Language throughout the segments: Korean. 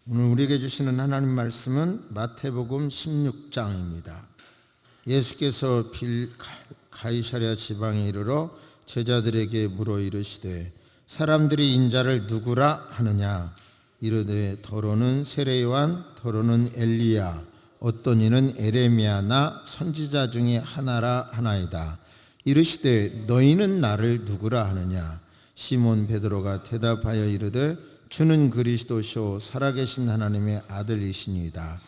오늘 우리에게 주시는 하나님 말씀은 마태복음 16장입니다. 예수께서 가이사랴 지방에 이르러 제자들에게 물어 이르시되 사람들이 인자를 누구라 하느냐? 이르되 더러는 세례 요한, 더러는 엘리야, 어떤 이는 에레미야나 선지자 중에 하나라 하나이다. 이르시되 너희는 나를 누구라 하느냐? 시몬 베드로가 대답하여 이르되 주는 그리스도시요 살아계신 하나님의 아들이시니이다.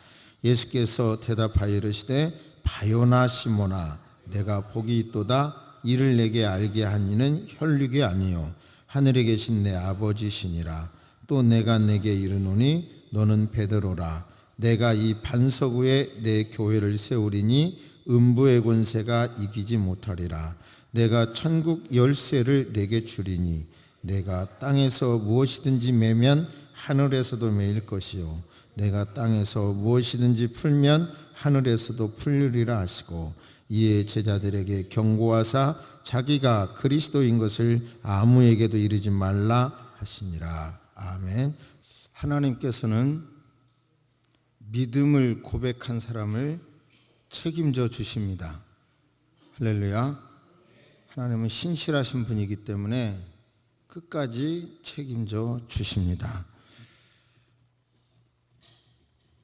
예수께서 대답하여 이르시되 바요나 시몬아, 내가 복이 있도다. 이를 내게 알게 한 이는 혈육이 아니요 하늘에 계신 내 아버지시니라. 또 내가 내게 이르노니 너는 베드로라. 내가 이 반석 위에 내 교회를 세우리니 음부의 권세가 이기지 못하리라. 내가 천국 열쇠를 내게 주리니 내가 땅에서 무엇이든지 매면 하늘에서도 매일 것이요 내가 땅에서 무엇이든지 풀면 하늘에서도 풀리리라 하시고, 이에 제자들에게 경고하사 자기가 그리스도인 것을 아무에게도 이르지 말라 하시니라. 아멘. 하나님께서는 믿음을 고백한 사람을 책임져 주십니다. 할렐루야. 하나님은 신실하신 분이기 때문에 끝까지 책임져 주십니다.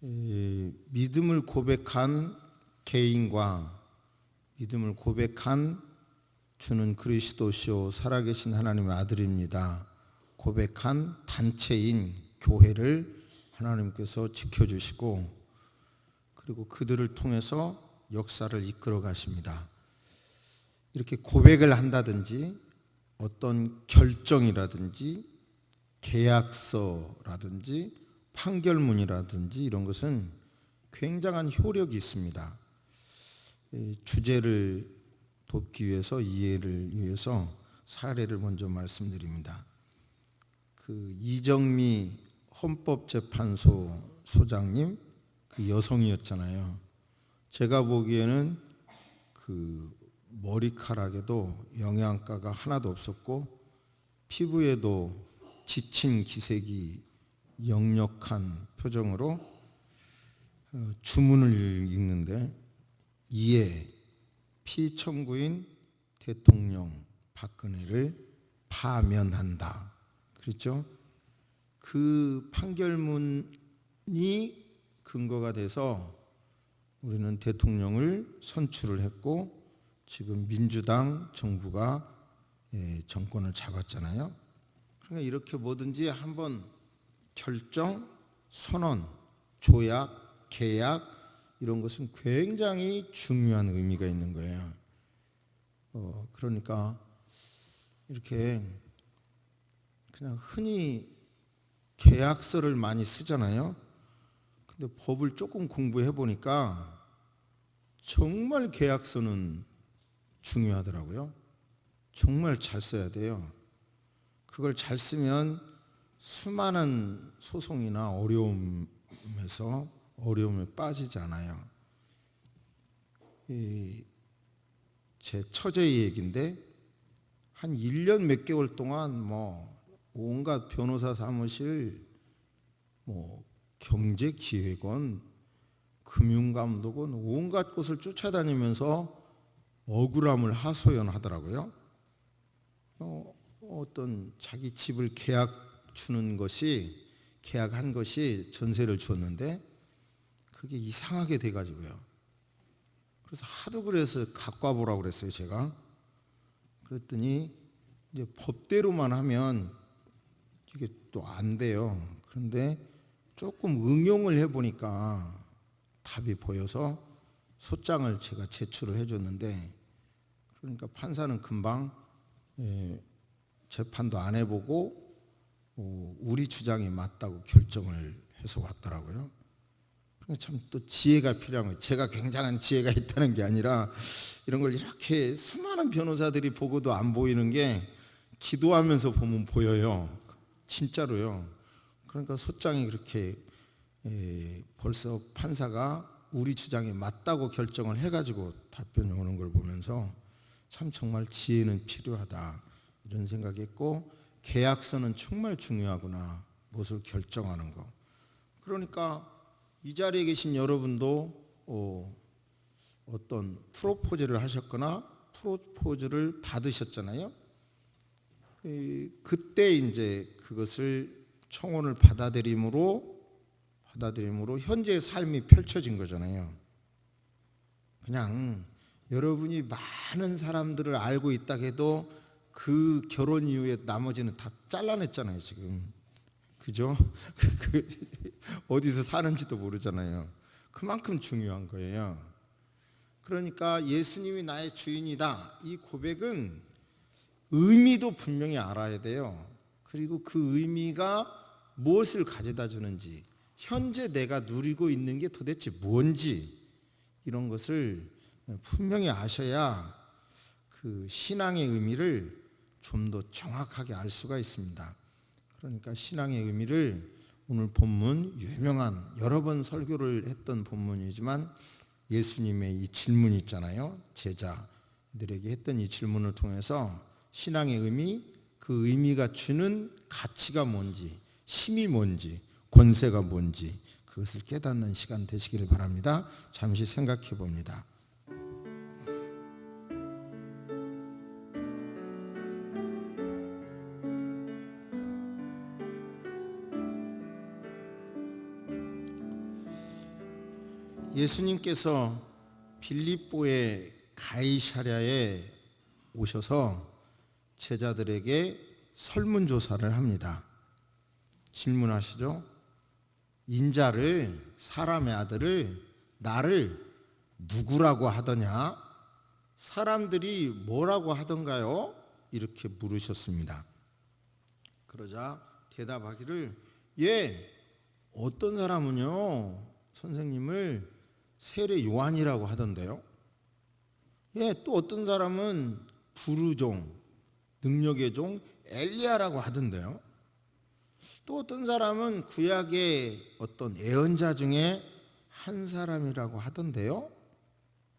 믿음을 고백한 개인과 믿음을 고백한 주는 그리스도시요 살아계신 하나님의 아들입니다. 고백한 단체인 교회를 하나님께서 지켜주시고, 그리고 그들을 통해서 역사를 이끌어 가십니다. 이렇게 고백을 한다든지 어떤 결정이라든지 계약서라든지 판결문이라든지 이런 것은 굉장한 효력이 있습니다. 주제를 돕기 위해서, 이해를 위해서 사례를 먼저 말씀드립니다. 그 이정미 헌법재판소 소장님, 그 여성이었잖아요. 제가 보기에는 그 머리카락에도 영양가가 하나도 없었고 피부에도 지친 기색이 역력한 표정으로 주문을 읽는데, 이에 피청구인 대통령 박근혜를 파면한다. 그렇죠? 그 판결문이 근거가 돼서 우리는 대통령을 선출을 했고, 지금 민주당 정부가 정권을 잡았잖아요. 그러니까 이렇게 뭐든지 한번 결정, 선언, 조약, 계약 이런 것은 굉장히 중요한 의미가 있는 거예요. 그러니까 이렇게 그냥 흔히 계약서를 많이 쓰잖아요. 근데 법을 조금 공부해 보니까 정말 계약서는 중요하더라고요. 정말 잘 써야 돼요. 그걸 잘 쓰면 수많은 소송이나 어려움에 빠지지 않아요. 제 처제의 얘기인데 한 1년 몇 개월 동안 온갖 변호사 사무실, 경제기획원, 금융감독원 온갖 곳을 쫓아다니면서 억울함을 하소연하더라고요. 어떤 자기 집을 계약한 것이 전세를 줬는데 그게 이상하게 돼가지고요. 그래서 하도 그래서 갖고 와보라고 그랬어요, 제가. 그랬더니 이제 법대로만 하면 이게 또 안 돼요. 그런데 조금 응용을 해보니까 답이 보여서 소장을 제가 제출을 해줬는데, 그러니까 판사는 금방 재판도 안 해보고 우리 주장이 맞다고 결정을 해서 왔더라고요. 그러니까 참 또 지혜가 필요한 거예요. 제가 굉장한 지혜가 있다는 게 아니라 이런 걸 이렇게 수많은 변호사들이 보고도 안 보이는 게 기도하면서 보면 보여요. 진짜로요. 그러니까 소장이 그렇게 벌써 판사가 우리 주장이 맞다고 결정을 해가지고 답변이 오는 걸 보면서 참 정말 지혜는 필요하다 이런 생각했고, 계약서는 정말 중요하구나. 무엇을 결정하는 거. 그러니까 이 자리에 계신 여러분도 어떤 프로포즈를 하셨거나 프로포즈를 받으셨잖아요. 그때 이제 그것을 청혼을 받아들임으로 현재의 삶이 펼쳐진 거잖아요. 그냥 여러분이 많은 사람들을 알고 있다 해도 그 결혼 이후에 나머지는 다 잘라냈잖아요, 지금. 그죠? 어디서 사는지도 모르잖아요. 그만큼 중요한 거예요. 그러니까 예수님이 나의 주인이다. 이 고백은 의미도 분명히 알아야 돼요. 그리고 그 의미가 무엇을 가져다 주는지, 현재 내가 누리고 있는 게 도대체 뭔지, 이런 것을 분명히 아셔야 그 신앙의 의미를 좀 더 정확하게 알 수가 있습니다. 그러니까 신앙의 의미를 오늘 본문, 유명한 여러 번 설교를 했던 본문이지만 예수님의 이 질문이 있잖아요. 제자들에게 했던 이 질문을 통해서 신앙의 의미, 그 의미가 주는 가치가 뭔지, 힘이 뭔지, 권세가 뭔지 그것을 깨닫는 시간 되시기를 바랍니다. 잠시 생각해 봅니다. 예수님께서 빌립보의 가이사랴에 오셔서 제자들에게 설문조사를 합니다. 질문하시죠. 인자를, 사람의 아들을, 나를 누구라고 하더냐? 사람들이 뭐라고 하던가요? 이렇게 물으셨습니다. 그러자 대답하기를, 어떤 사람은요 선생님을 세례 요한이라고 하던데요. 또 어떤 사람은 부르종, 능력의 종 엘리야라고 하던데요. 또 어떤 사람은 구약의 어떤 예언자 중에 한 사람이라고 하던데요.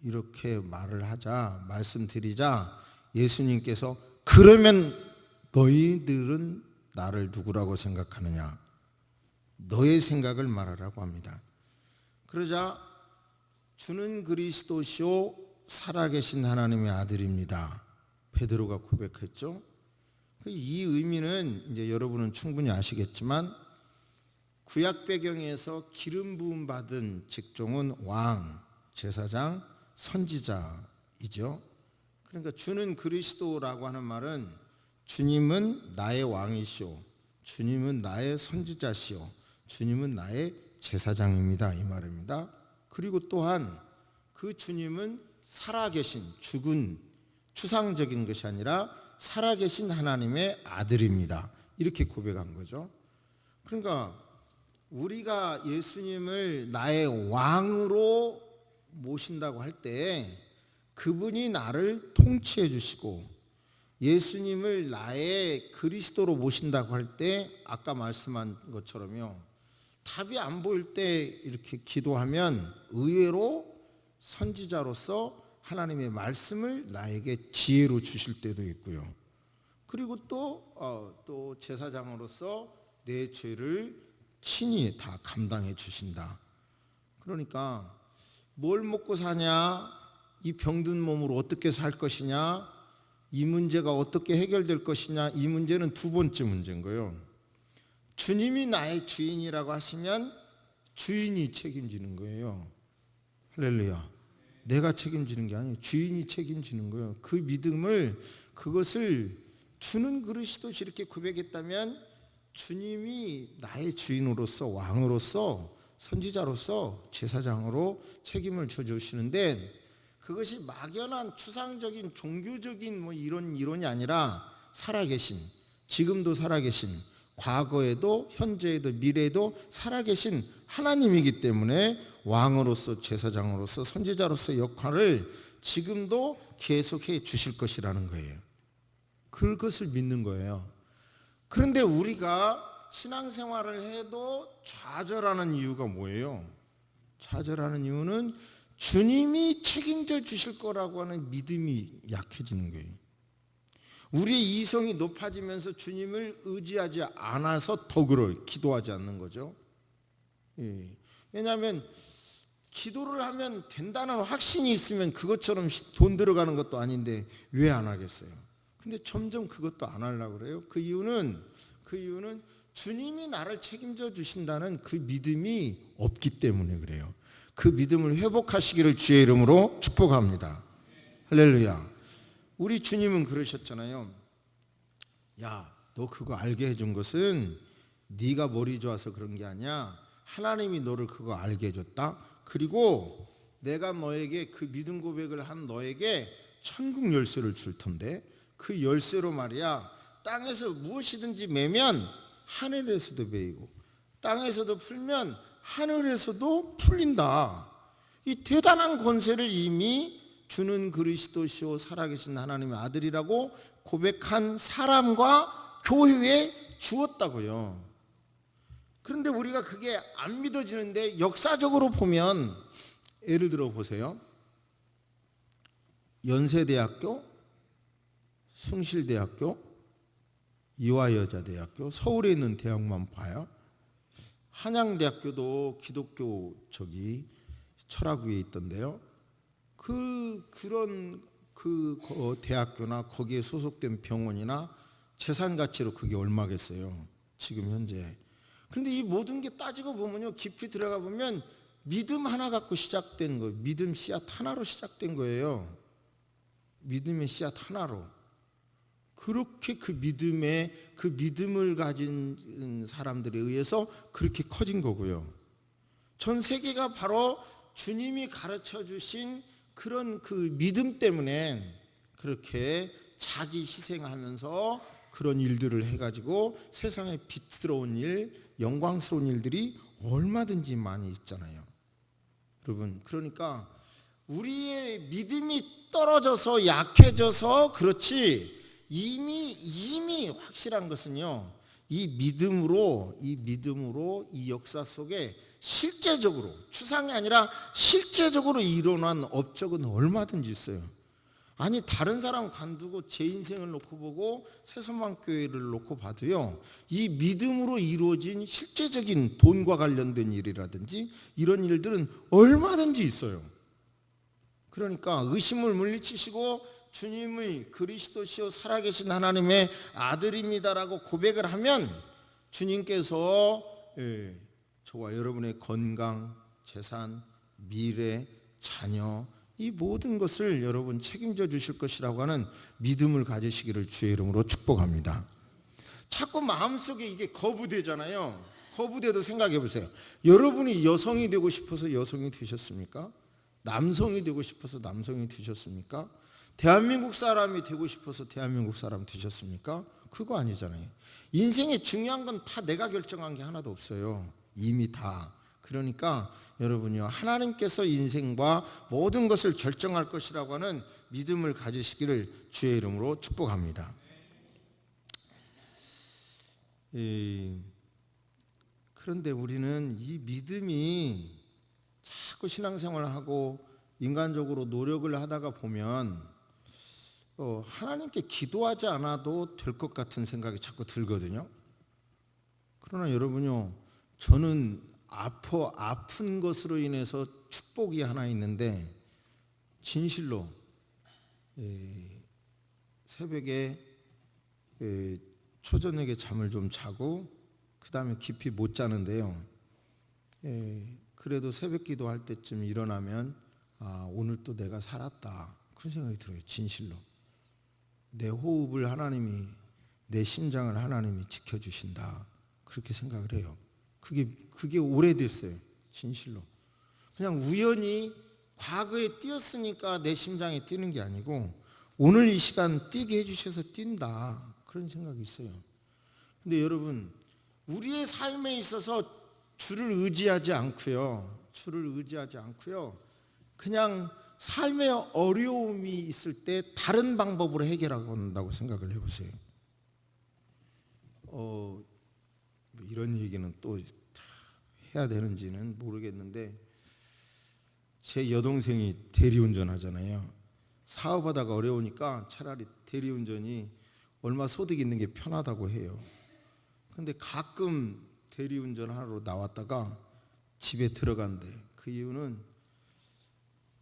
이렇게 말씀드리자 예수님께서 그러면 너희들은 나를 누구라고 생각하느냐? 너의 생각을 말하라고 합니다. 그러자 주는 그리스도시요 살아계신 하나님의 아들입니다. 베드로가 고백했죠. 이 의미는 이제 여러분은 충분히 아시겠지만 구약 배경에서 기름 부음 받은 직종은 왕, 제사장, 선지자이죠. 그러니까 주는 그리스도라고 하는 말은 주님은 나의 왕이시오, 주님은 나의 선지자시오, 주님은 나의 제사장입니다, 이 말입니다. 그리고 또한 그 주님은 살아계신, 죽은 추상적인 것이 아니라 살아계신 하나님의 아들입니다. 이렇게 고백한 거죠. 그러니까 우리가 예수님을 나의 왕으로 모신다고 할 때 그분이 나를 통치해 주시고, 예수님을 나의 그리스도로 모신다고 할 때 아까 말씀한 것처럼요, 답이 안 보일 때 이렇게 기도하면 의외로 선지자로서 하나님의 말씀을 나에게 지혜로 주실 때도 있고요. 그리고 또 제사장으로서 내 죄를 친히 다 감당해 주신다. 그러니까 뭘 먹고 사냐, 이 병든 몸으로 어떻게 살 것이냐, 이 문제가 어떻게 해결될 것이냐, 이 문제는 두 번째 문제인 거예요. 주님이 나의 주인이라고 하시면 주인이 책임지는 거예요. 할렐루야. 내가 책임지는 게 아니에요. 주인이 책임지는 거예요. 그 믿음을, 그것을 주는 그리스도시 이렇게 고백했다면 주님이 나의 주인으로서, 왕으로서, 선지자로서, 제사장으로 책임을 져주시는데, 그것이 막연한 추상적인 종교적인 이런 이론이 아니라 살아계신, 지금도 살아계신, 과거에도 현재에도 미래에도 살아계신 하나님이기 때문에 왕으로서, 제사장으로서, 선지자로서 역할을 지금도 계속해 주실 것이라는 거예요. 그것을 믿는 거예요. 그런데 우리가 신앙생활을 해도 좌절하는 이유가 뭐예요? 좌절하는 이유는 주님이 책임져 주실 거라고 하는 믿음이 약해지는 거예요. 우리의 이성이 높아지면서 주님을 의지하지 않아서 더 기도하지 않는 거죠. 예. 왜냐하면 기도를 하면 된다는 확신이 있으면 그것처럼 돈 들어가는 것도 아닌데 왜 안 하겠어요? 근데 점점 그것도 안 하려고 그래요. 그 이유는 주님이 나를 책임져 주신다는 그 믿음이 없기 때문에 그래요. 그 믿음을 회복하시기를 주의 이름으로 축복합니다. 할렐루야. 우리 주님은 그러셨잖아요. 야, 너 그거 알게 해준 것은 네가 머리 좋아서 그런 게 아니야. 하나님이 너를 그거 알게 해줬다. 그리고 내가 너에게 그 믿음 고백을 한 너에게 천국 열쇠를 줄 텐데 그 열쇠로 말이야, 땅에서 무엇이든지 매면 하늘에서도 매이고 땅에서도 풀면 하늘에서도 풀린다. 이 대단한 권세를 이미 주는 그리스도시요 살아계신 하나님의 아들이라고 고백한 사람과 교회에 주었다고요. 그런데 우리가 그게 안 믿어지는데 역사적으로 보면 예를 들어 보세요. 연세대학교, 숭실대학교, 이화여자대학교, 서울에 있는 대학만 봐요. 한양대학교도 기독교 철학위에 있던데요. 그런 대학교나 거기에 소속된 병원이나 재산 가치로 그게 얼마겠어요, 지금 현재. 근데 이 모든 게 따지고 보면요, 깊이 들어가 보면 믿음 하나 갖고 시작된 거예요. 믿음 씨앗 하나로 시작된 거예요. 믿음의 씨앗 하나로. 그렇게 그 믿음을 가진 사람들에 의해서 그렇게 커진 거고요. 전 세계가 바로 주님이 가르쳐 주신 그런 그 믿음 때문에 그렇게 자기 희생하면서 그런 일들을 해가지고 세상에 빛스러운 일, 영광스러운 일들이 얼마든지 많이 있잖아요. 여러분, 그러니까 우리의 믿음이 떨어져서 약해져서 그렇지, 이미 확실한 것은요, 이 믿음으로 이 역사 속에 실제적으로, 추상이 아니라 실제적으로 일어난 업적은 얼마든지 있어요. 아니, 다른 사람 관두고 제 인생을 놓고 보고 새소망교회를 놓고 봐도요, 이 믿음으로 이루어진 실제적인 돈과 관련된 일이라든지 이런 일들은 얼마든지 있어요. 그러니까 의심을 물리치시고 주님의 그리스도시요 살아계신 하나님의 아들입니다라고 고백을 하면 주님께서 저와 여러분의 건강, 재산, 미래, 자녀, 이 모든 것을 여러분 책임져 주실 것이라고 하는 믿음을 가지시기를 주의 이름으로 축복합니다. 자꾸 마음속에 이게 거부되잖아요. 거부돼도 생각해 보세요. 여러분이 여성이 되고 싶어서 여성이 되셨습니까? 남성이 되고 싶어서 남성이 되셨습니까? 대한민국 사람이 되고 싶어서 대한민국 사람 되셨습니까? 그거 아니잖아요. 인생에 중요한 건 다 내가 결정한 게 하나도 없어요. 이미 다. 그러니까 여러분이요, 하나님께서 인생과 모든 것을 결정할 것이라고 하는 믿음을 가지시기를 주의 이름으로 축복합니다. 그런데 우리는 이 믿음이 자꾸 신앙생활을 하고 인간적으로 노력을 하다가 보면 하나님께 기도하지 않아도 될 것 같은 생각이 자꾸 들거든요. 그러나 여러분요, 저는 아픈 것으로 인해서 축복이 하나 있는데, 진실로 새벽에 초저녁에 잠을 좀 자고 그 다음에 깊이 못 자는데요, 그래도 새벽 기도할 때쯤 일어나면 오늘 또 내가 살았다, 그런 생각이 들어요. 진실로 내 호흡을 하나님이, 내 심장을 하나님이 지켜주신다, 그렇게 생각을 해요. 그게 오래됐어요. 진실로. 그냥 우연히 과거에 뛰었으니까 내 심장에 뛰는 게 아니고 오늘 이 시간 뛰게 해주셔서 뛴다, 그런 생각이 있어요. 근데 여러분, 우리의 삶에 있어서 주를 의지하지 않고요, 그냥 삶의 어려움이 있을 때 다른 방법으로 해결한다고 생각을 해보세요. 이런 얘기는 또 해야 되는지는 모르겠는데, 제 여동생이 대리운전 하잖아요. 사업하다가 어려우니까 차라리 대리운전이 얼마 소득 있는 게 편하다고 해요. 근데 가끔 대리운전 하러 나왔다가 집에 들어간대. 그 이유는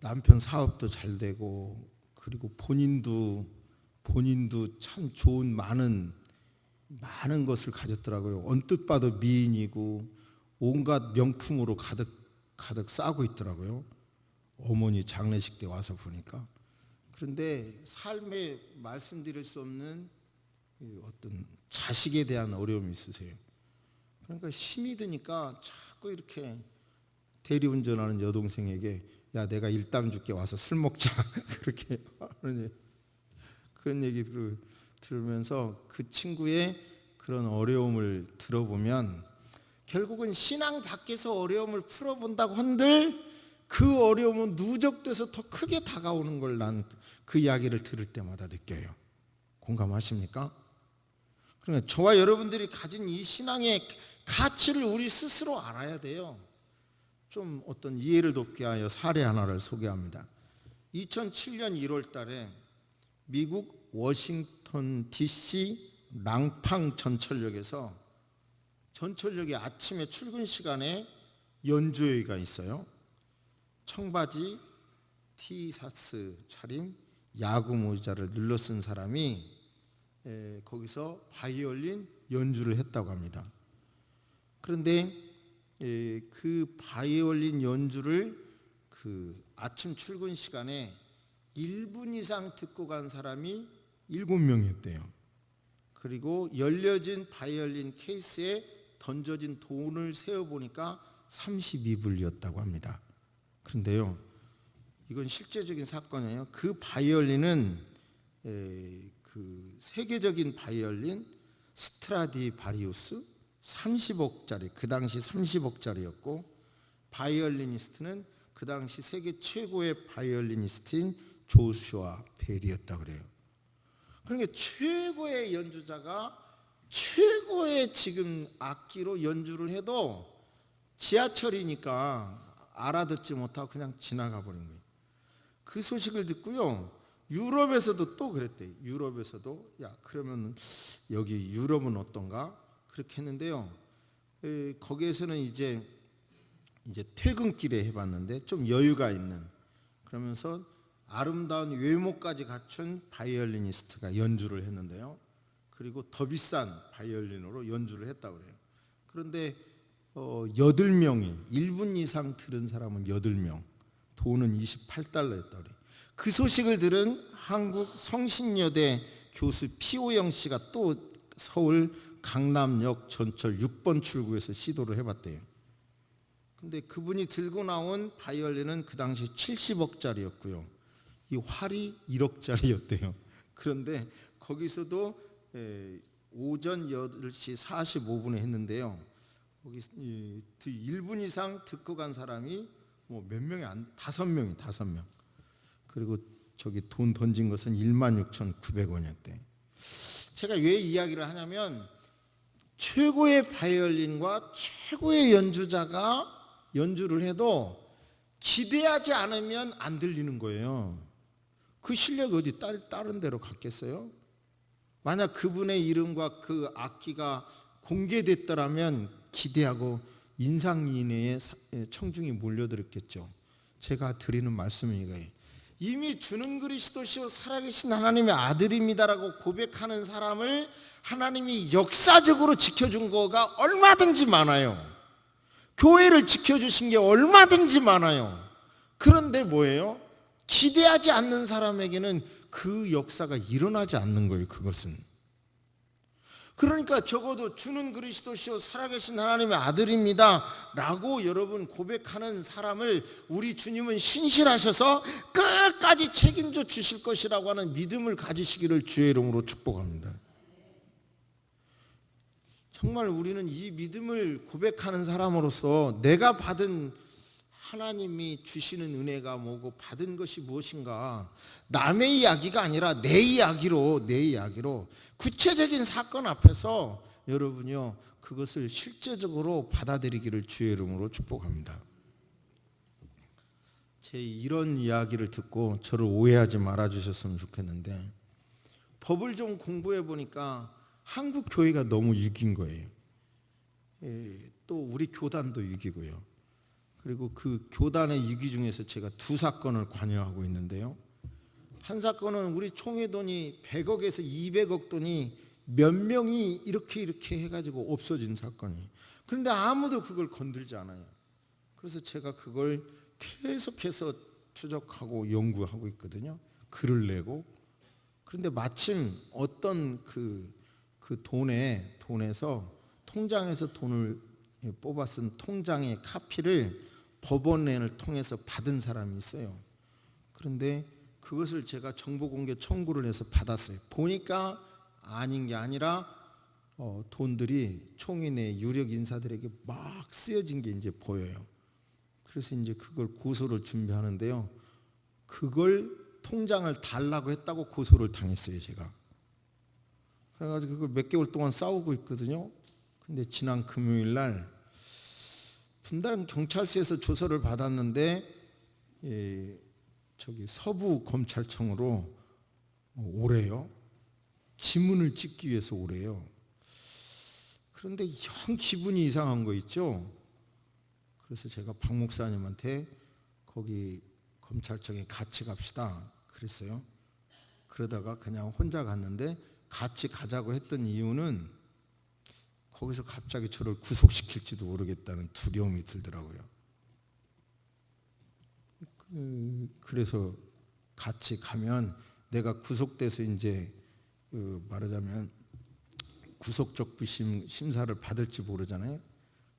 남편 사업도 잘 되고 그리고 본인도 참 좋은 많은 것을 가졌더라고요. 언뜻 봐도 미인이고 온갖 명품으로 가득 싸고 있더라고요. 어머니 장례식 때 와서 보니까. 그런데 삶에 말씀드릴 수 없는 어떤 자식에 대한 어려움이 있으세요. 그러니까 힘이 드니까 자꾸 이렇게 대리운전하는 여동생에게 야 내가 일당 줄게 와서 술 먹자 그렇게 그런 얘기를 들으면서 그 친구의 그런 어려움을 들어보면 결국은 신앙 밖에서 어려움을 풀어본다고 한들 그 어려움은 누적돼서 더 크게 다가오는 걸 난 그 이야기를 들을 때마다 느껴요. 공감하십니까? 그러니까 저와 여러분들이 가진 이 신앙의 가치를 우리 스스로 알아야 돼요. 좀 어떤 이해를 돕기 위하여 사례 하나를 소개합니다. 2007년 1월 달에 미국 워싱턴 DC 랑팡 전철역에서 전철역에 아침에 출근 시간에 연주회가 있어요. 청바지, 티셔츠 차림, 야구 모자를 눌러쓴 사람이 거기서 바이올린 연주를 했다고 합니다. 그런데 그 바이올린 연주를 그 아침 출근 시간에 1분 이상 듣고 간 사람이 7명이었대요. 그리고 열려진 바이올린 케이스에 던져진 돈을 세어보니까 32불이었다고 합니다. 그런데요, 이건 실제적인 사건이에요. 그 바이올린은 그 세계적인 바이올린 스트라디바리우스 30억짜리, 그 당시 30억짜리였고 바이올리니스트는 그 당시 세계 최고의 바이올리니스트인 조슈아 벨이었다고 그래요. 그러니까 최고의 연주자가 최고의 지금 악기로 연주를 해도 지하철이니까 알아듣지 못하고 그냥 지나가 버린 거예요. 그 소식을 듣고요, 유럽에서도 또 그랬대요. 유럽에서도 야 그러면 여기 유럽은 어떤가 그렇게 했는데요. 거기에서는 이제 퇴근길에 해봤는데 좀 여유가 있는, 그러면서 아름다운 외모까지 갖춘 바이올리니스트가 연주를 했는데요. 그리고 더 비싼 바이올린으로 연주를 했다고 그래요. 그런데 8명이 1분 이상 들은 사람은 8명, 돈은 28달러였다고 그래요. 그 소식을 들은 한국 성신여대 교수 피오영 씨가 또 서울 강남역 전철 6번 출구에서 시도를 해봤대요. 근데 그분이 들고 나온 바이올린은 그 당시 70억짜리였고요. 이 활이 1억짜리였대요. 그런데 거기서도 오전 8시 45분에 했는데요. 거기 1분 이상 듣고 간 사람이 뭐 몇 명이 5명. 그리고 저기 돈 던진 것은 16,900원이었대. 제가 왜 이야기를 하냐면 최고의 바이올린과 최고의 연주자가 연주를 해도 기대하지 않으면 안 들리는 거예요. 그 실력 어디 다른 데로 갔겠어요? 만약 그분의 이름과 그 악기가 공개됐더라면 기대하고 인상인해의 청중이 몰려들었겠죠. 제가 드리는 말씀은 이거예요. 이미 주는 그리스도시요 살아계신 하나님의 아들입니다라고 고백하는 사람을 하나님이 역사적으로 지켜준 거가 얼마든지 많아요. 교회를 지켜주신 게 얼마든지 많아요. 그런데 뭐예요? 기대하지 않는 사람에게는 그 역사가 일어나지 않는 거예요. 그것은. 그러니까 적어도 주는 그리스도시요 살아계신 하나님의 아들입니다 라고 여러분 고백하는 사람을 우리 주님은 신실하셔서 끝까지 책임져 주실 것이라고 하는 믿음을 가지시기를 주의 이름으로 축복합니다. 정말 우리는 이 믿음을 고백하는 사람으로 내가 받은 하나님이 주시는 은혜가 뭐고 받은 것이 무엇인가, 남의 이야기가 아니라 내 이야기로 구체적인 사건 앞에서 여러분요 그것을 실제적으로 받아들이기를 주의 이름으로 축복합니다. 제 이런 이야기를 듣고 저를 오해하지 말아 주셨으면 좋겠는데, 법을 좀 공부해 보니까 한국 교회가 너무 유기인 거예요. 또 우리 교단도 유기고요. 그리고 그 교단의 위기 중에서 제가 두 사건을 관여하고 있는데요. 한 사건은 우리 총회 돈이 100억에서 200억 돈이 몇 명이 이렇게 해가지고 없어진 사건이. 그런데 아무도 그걸 건들지 않아요. 그래서 제가 그걸 계속해서 추적하고 연구하고 있거든요. 글을 내고. 그런데 마침 어떤 그 돈에서 통장에서 돈을 뽑아 쓴 통장의 카피를 법원을 통해서 받은 사람이 있어요. 그런데 그것을 제가 정보공개 청구를 해서 받았어요. 보니까 아닌 게 아니라 돈들이 총회 내 유력 인사들에게 막 쓰여진 게 이제 보여요. 그래서 이제 그걸 고소를 준비하는데요. 그걸 통장을 달라고 했다고 고소를 당했어요, 제가. 그래가지고 그걸 몇 개월 동안 싸우고 있거든요. 근데 지난 금요일 날 분당 경찰서에서 조서를 받았는데 저기 서부 검찰청으로 오래요. 지문을 찍기 위해서 오래요. 그런데 영 기분이 이상한 거 있죠. 그래서 제가 박 목사님한테 거기 검찰청에 같이 갑시다 그랬어요. 그러다가 그냥 혼자 갔는데 같이 가자고 했던 이유는 거기서 갑자기 저를 구속시킬지도 모르겠다는 두려움이 들더라고요. 그래서 같이 가면 내가 구속돼서 이제 말하자면 구속적부 심사를 받을지 모르잖아요.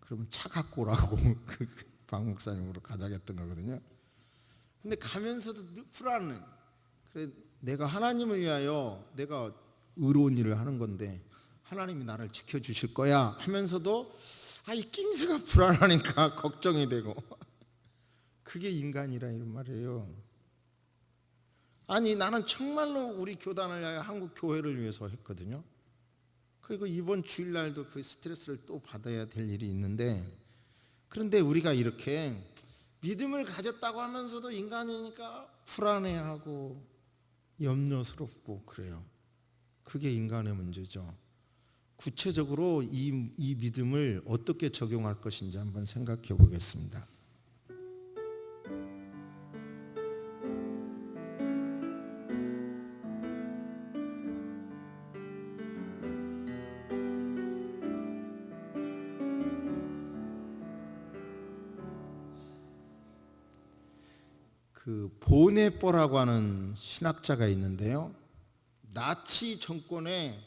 그러면 차 갖고 오라고 박 목사님으로 가자겠던 거거든요. 근데 가면서도 불안해. 그래 내가 하나님을 위하여 내가 의로운 일을 하는 건데 하나님이 나를 지켜주실 거야 하면서도 이 낌새가 불안하니까 걱정이 되고 그게 인간이라 이런 말이에요. 아니 나는 정말로 우리 교단을 위하여 한국 교회를 위해서 했거든요. 그리고 이번 주일날도 그 스트레스를 또 받아야 될 일이 있는데 그런데 우리가 이렇게 믿음을 가졌다고 하면서도 인간이니까 불안해하고 염려스럽고 그래요. 그게 인간의 문제죠. 구체적으로 이 믿음을 어떻게 적용할 것인지 한번 생각해 보겠습니다. 그 보네뽀라고 하는 신학자가 있는데요. 나치 정권에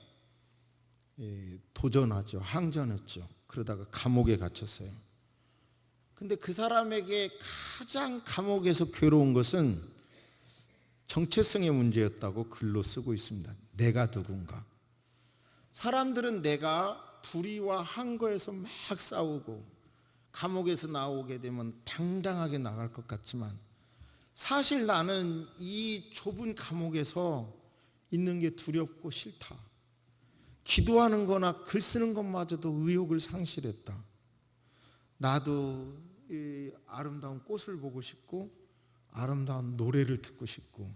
도전하죠. 항전했죠. 그러다가 감옥에 갇혔어요. 근데 그 사람에게 가장 감옥에서 괴로운 것은 정체성의 문제였다고 글로 쓰고 있습니다. 내가 누군가. 사람들은 내가 불의와 항거에서 막 싸우고 감옥에서 나오게 되면 당당하게 나갈 것 같지만 사실 나는 이 좁은 감옥에서 있는 게 두렵고 싫다. 기도하는 거나 글 쓰는 것마저도 의욕을 상실했다. 나도 이 아름다운 꽃을 보고 싶고 아름다운 노래를 듣고 싶고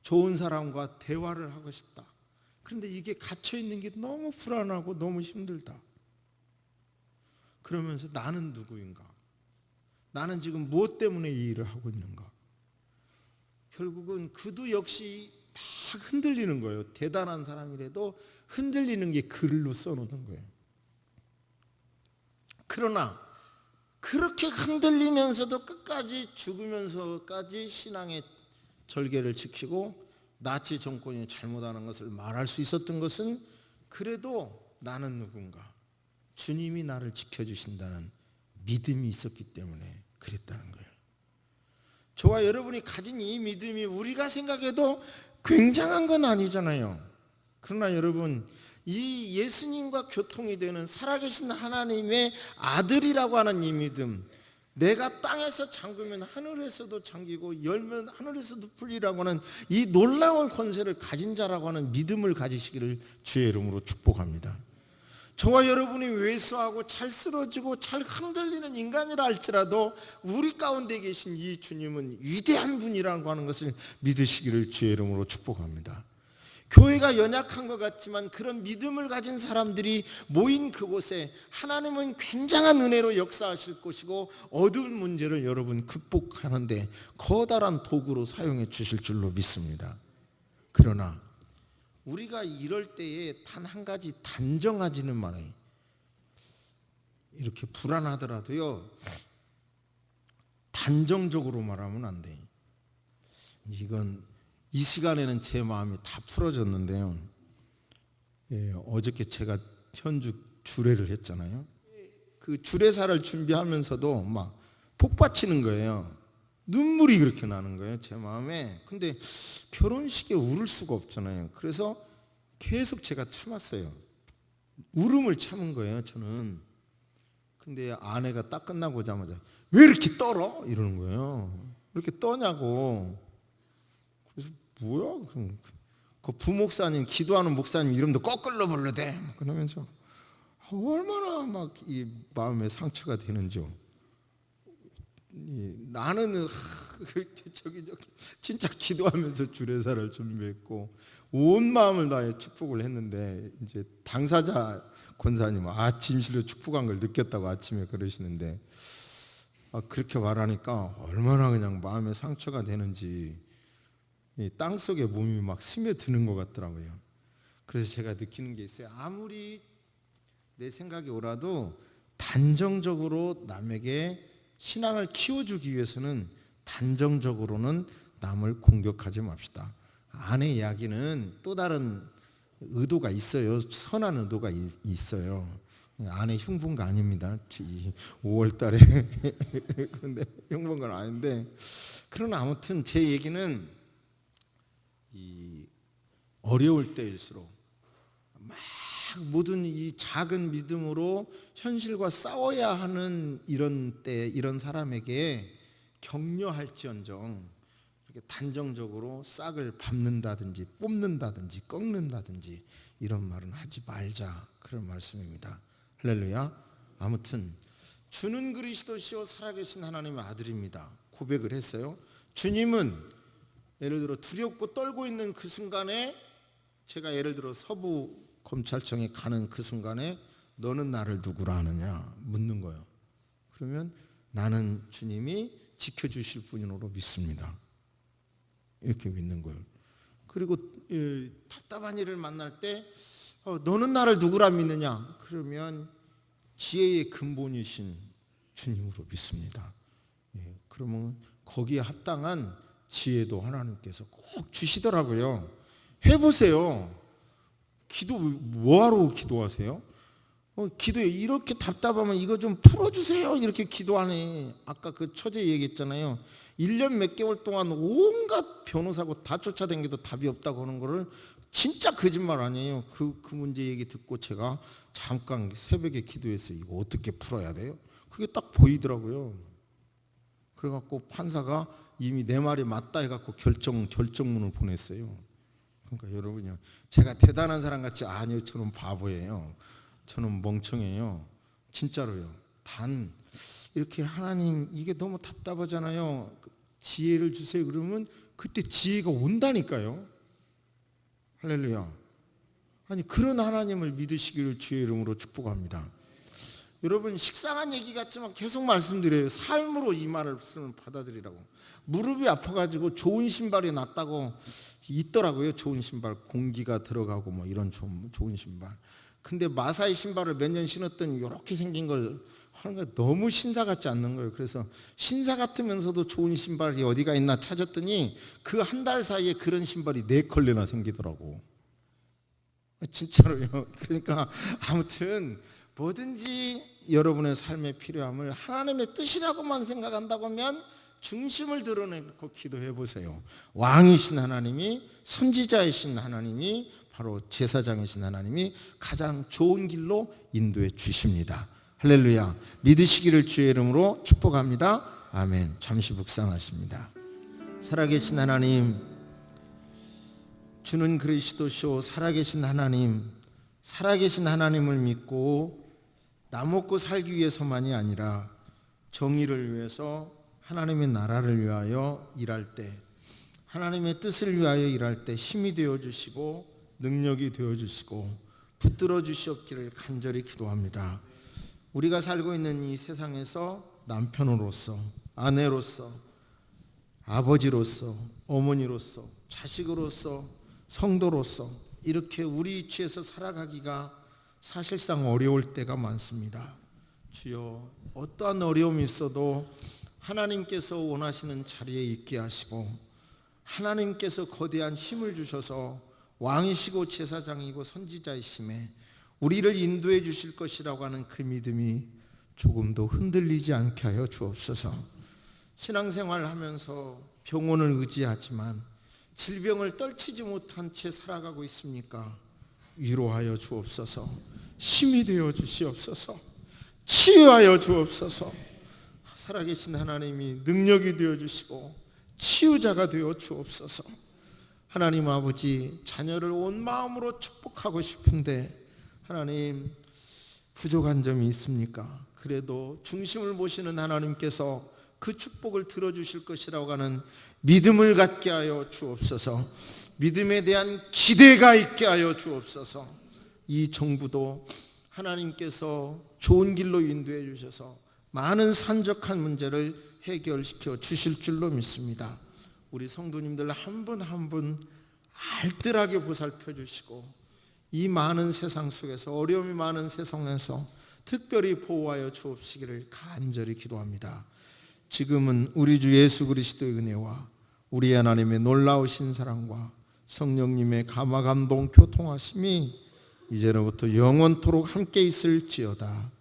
좋은 사람과 대화를 하고 싶다. 그런데 이게 갇혀 있는 게 너무 불안하고 너무 힘들다. 그러면서 나는 누구인가? 나는 지금 무엇 때문에 이 일을 하고 있는가? 결국은 그도 역시 막 흔들리는 거예요. 대단한 사람이라도 흔들리는 게 글로 써놓는 거예요. 그러나 그렇게 흔들리면서도 끝까지 죽으면서까지 신앙의 절개를 지키고 나치 정권이 잘못하는 것을 말할 수 있었던 것은 그래도 나는 누군가 주님이 나를 지켜주신다는 믿음이 있었기 때문에 그랬다는 거예요. 저와 여러분이 가진 이 믿음이 우리가 생각해도 굉장한 건 아니잖아요. 그러나 여러분 이 예수님과 교통이 되는 살아계신 하나님의 아들이라고 하는 이 믿음, 내가 땅에서 잠그면 하늘에서도 잠기고 열면 하늘에서도 풀리라고 하는 이 놀라운 권세를 가진 자라고 하는 믿음을 가지시기를 주의 이름으로 축복합니다. 저와 여러분이 왜소하고 잘 쓰러지고 잘 흔들리는 인간이라 할지라도 우리 가운데 계신 이 주님은 위대한 분이라고 하는 것을 믿으시기를 주의 이름으로 축복합니다. 교회가 연약한 것 같지만 그런 믿음을 가진 사람들이 모인 그곳에 하나님은 굉장한 은혜로 역사하실 것이고 어두운 문제를 여러분 극복하는데 커다란 도구로 사용해 주실 줄로 믿습니다. 그러나 우리가 이럴 때에 단 한 가지 단정하지는 말아요. 이렇게 불안하더라도요, 단정적으로 말하면 안 돼. 이건 이 시간에는 제 마음이 다 풀어졌는데요. 어저께 제가 현주 주례를 했잖아요. 그 주례사를 준비하면서도 막 복받치는 거예요. 눈물이 그렇게 나는 거예요, 제 마음에. 근데 결혼식에 울을 수가 없잖아요. 그래서 계속 제가 참았어요. 울음을 참은 거예요, 저는. 근데 아내가 딱 끝나고 자마자 왜 이렇게 떨어? 이러는 거예요. 왜 이렇게 떠냐고. 그래서 뭐야? 그 부목사님, 기도하는 목사님 이름도 거꾸로 불러대. 그러면서 얼마나 막 이 마음에 상처가 되는지요. 나는 저기 진짜 기도하면서 주례사를 준비했고 온 마음을 다해 축복을 했는데 이제 당사자 권사님은 진실로 축복한 걸 느꼈다고 아침에 그러시는데 그렇게 말하니까 얼마나 그냥 마음에 상처가 되는지 땅 속에 몸이 막 스며드는 것 같더라고요. 그래서 제가 느끼는 게 있어요. 아무리 내 생각이 오라도 단정적으로 남에게 신앙을 키워주기 위해서는 단정적으로는 남을 공격하지 맙시다. 아내 이야기는 또 다른 의도가 있어요. 선한 의도가 있어요. 아내 흉본 거 아닙니다. 5월 달에 근데 흉본 건 아닌데, 그러나 아무튼 제 얘기는 이 어려울 때일수록 막 모든 이 작은 믿음으로 현실과 싸워야 하는 이런 때 이런 사람에게 격려할지언정 이렇게 단정적으로 싹을 밟는다든지 뽑는다든지 꺾는다든지 이런 말은 하지 말자, 그런 말씀입니다. 할렐루야. 아무튼 주는 그리스도시요 살아계신 하나님의 아들입니다. 고백을 했어요. 주님은 예를 들어 두렵고 떨고 있는 그 순간에, 제가 예를 들어 서부 검찰청에 가는 그 순간에 너는 나를 누구라 하느냐 묻는 거예요. 그러면 나는 주님이 지켜주실 분으로 믿습니다. 이렇게 믿는 거예요. 그리고 답답한 일을 만날 때 너는 나를 누구라 믿느냐? 그러면 지혜의 근본이신 주님으로 믿습니다. 그러면 거기에 합당한 지혜도 하나님께서 꼭 주시더라고요. 해보세요. 기도 뭐하러 기도하세요? 기도에 이렇게 답답하면 이거 좀 풀어주세요 이렇게 기도하네. 아까 그 처제 얘기했잖아요. 1년 몇 개월 동안 온갖 변호사고 다 쫓아다녀도 답이 없다고 하는 거를 진짜 거짓말 아니에요. 그 문제 얘기 듣고 제가 잠깐 새벽에 기도했어요. 이거 어떻게 풀어야 돼요? 그게 딱 보이더라고요. 그래갖고 판사가 이미 내 말이 맞다 해갖고 결정문을 보냈어요. 그러니까 여러분요, 제가 대단한 사람 같지 아니요, 저는 바보예요. 저는 멍청해요. 진짜로요. 단 이렇게 하나님 이게 너무 답답하잖아요. 지혜를 주세요 그러면 그때 지혜가 온다니까요. 할렐루야. 아니 그런 하나님을 믿으시기를 주의 이름으로 축복합니다. 여러분 식상한 얘기 같지만 계속 말씀드려요. 삶으로 이 말씀을 받아들이라고. 무릎이 아파가지고 좋은 신발이 낫다고 있더라고요. 좋은 신발, 공기가 들어가고 뭐 이런 좋은 신발. 근데 마사이 신발을 몇 년 신었더니 이렇게 생긴 걸 하는 거 너무 신사 같지 않는 거예요. 그래서 신사 같으면서도 좋은 신발이 어디가 있나 찾았더니 그 한 달 사이에 그런 신발이 4컬레나 생기더라고. 진짜로요. 그러니까 아무튼 뭐든지 여러분의 삶의 필요함을 하나님의 뜻이라고만 생각한다고 하면 중심을 드러내고 기도해 보세요. 왕이신 하나님이, 선지자이신 하나님이, 바로 제사장이신 하나님이 가장 좋은 길로 인도해 주십니다. 할렐루야. 믿으시기를 주의 이름으로 축복합니다. 아멘. 잠시 묵상하십니다. 살아계신 하나님, 주는 그리스도시요 살아계신 하나님, 살아계신 하나님을 믿고 나 먹고 살기 위해서만이 아니라 정의를 위해서, 하나님의 나라를 위하여 일할 때, 하나님의 뜻을 위하여 일할 때 힘이 되어 주시고 능력이 되어주시고 붙들어 주시옵기를 간절히 기도합니다. 우리가 살고 있는 이 세상에서 남편으로서, 아내로서, 아버지로서, 어머니로서, 자식으로서, 성도로서 이렇게 우리 위치에서 살아가기가 사실상 어려울 때가 많습니다. 주여, 어떠한 어려움이 있어도 하나님께서 원하시는 자리에 있게 하시고 하나님께서 거대한 힘을 주셔서 왕이시고 제사장이고 선지자이심에 우리를 인도해 주실 것이라고 하는 그 믿음이 조금도 흔들리지 않게 하여 주옵소서. 신앙생활을 하면서 병원을 의지하지만 질병을 떨치지 못한 채 살아가고 있습니까? 위로하여 주옵소서. 힘이 되어 주시옵소서. 치유하여 주옵소서. 살아계신 하나님이 능력이 되어 주시고 치유자가 되어 주옵소서. 하나님 아버지, 자녀를 온 마음으로 축복하고 싶은데 하나님, 부족한 점이 있습니까? 그래도 중심을 모시는 하나님께서 그 축복을 들어주실 것이라고 하는 믿음을 갖게 하여 주옵소서. 믿음에 대한 기대가 있게 하여 주옵소서. 이 정부도 하나님께서 좋은 길로 인도해 주셔서 많은 산적한 문제를 해결시켜 주실 줄로 믿습니다. 우리 성도님들 한 분 한 분 알뜰하게 보살펴 주시고 이 많은 세상 속에서, 어려움이 많은 세상에서 특별히 보호하여 주옵시기를 간절히 기도합니다. 지금은 우리 주 예수 그리스도의 은혜와 우리 하나님의 놀라우신 사랑과 성령님의 감화 감동 교통하심이 이제로부터 영원토록 함께 있을지어다.